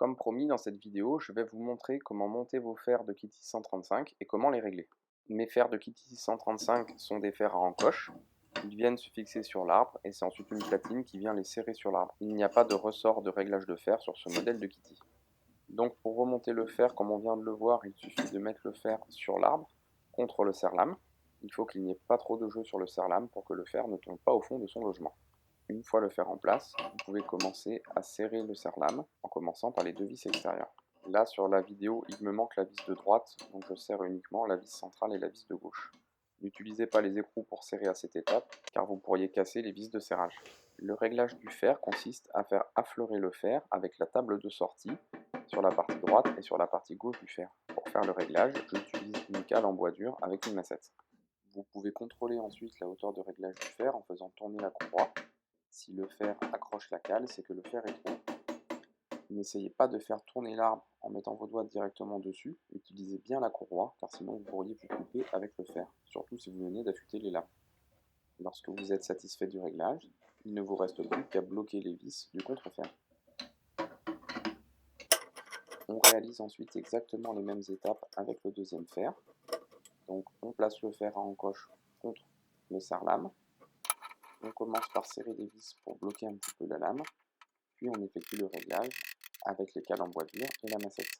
Comme promis, dans cette vidéo, je vais vous montrer comment monter vos fers de Kitty 135 et comment les régler. Mes fers de Kitty 135 sont des fers à encoche. Ils viennent se fixer sur l'arbre et c'est ensuite une platine qui vient les serrer sur l'arbre. Il n'y a pas de ressort de réglage de fer sur ce modèle de Kitty. Donc pour remonter le fer, comme on vient de le voir, il suffit de mettre le fer sur l'arbre contre le serre-lame. Il faut qu'il n'y ait pas trop de jeu sur le serre-lame pour que le fer ne tombe pas au fond de son logement. Une fois le fer en place, vous pouvez commencer à serrer le serre-lame en commençant par les deux vis extérieures. Là sur la vidéo, il me manque la vis de droite, donc je serre uniquement la vis centrale et la vis de gauche. N'utilisez pas les écrous pour serrer à cette étape, car vous pourriez casser les vis de serrage. Le réglage du fer consiste à faire affleurer le fer avec la table de sortie sur la partie droite et sur la partie gauche du fer. Pour faire le réglage, j'utilise une cale en bois dur avec une massette. Vous pouvez contrôler ensuite la hauteur de réglage du fer en faisant tourner la courroie. Si le fer accroche la cale, c'est que le fer est trop haut. N'essayez pas de faire tourner l'arbre en mettant vos doigts directement dessus. Utilisez bien la courroie, car sinon vous pourriez vous couper avec le fer, surtout si vous venez d'affûter les lames. Lorsque vous êtes satisfait du réglage, il ne vous reste plus qu'à bloquer les vis du contrefer. On réalise ensuite exactement les mêmes étapes avec le deuxième fer. Donc on place le fer à encoche contre le serre-lame. On commence par serrer les vis pour bloquer un petit peu la lame, puis on effectue le réglage avec les cales en bois dur et la massette.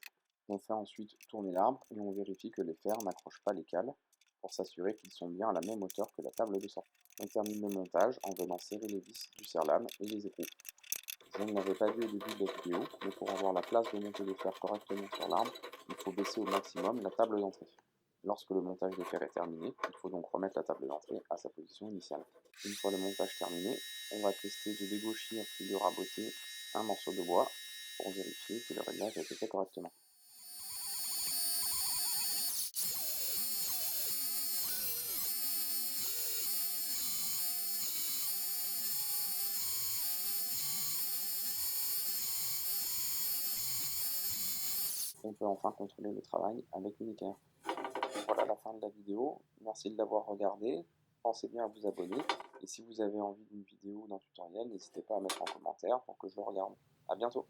On fait ensuite tourner l'arbre et on vérifie que les fers n'accrochent pas les cales pour s'assurer qu'ils sont bien à la même hauteur que la table de sortie. On termine le montage en venant serrer les vis du serre-lame et les écrous. Je ne l'avais pas vu au début de la vidéo, mais pour avoir la place de monter les fers correctement sur l'arbre, il faut baisser au maximum la table d'entrée. Lorsque le montage des fers est terminé, il faut donc remettre la table d'entrée à sa position initiale. Une fois le montage terminé, on va tester de dégauchir puis de raboter un morceau de bois pour vérifier que le réglage a été fait correctement. On peut enfin contrôler le travail avec une équerre. Voilà la fin de la vidéo, merci de l'avoir regardée, pensez bien à vous abonner, et si vous avez envie d'une vidéo ou d'un tutoriel, n'hésitez pas à mettre en commentaire pour que je le regarde. A bientôt.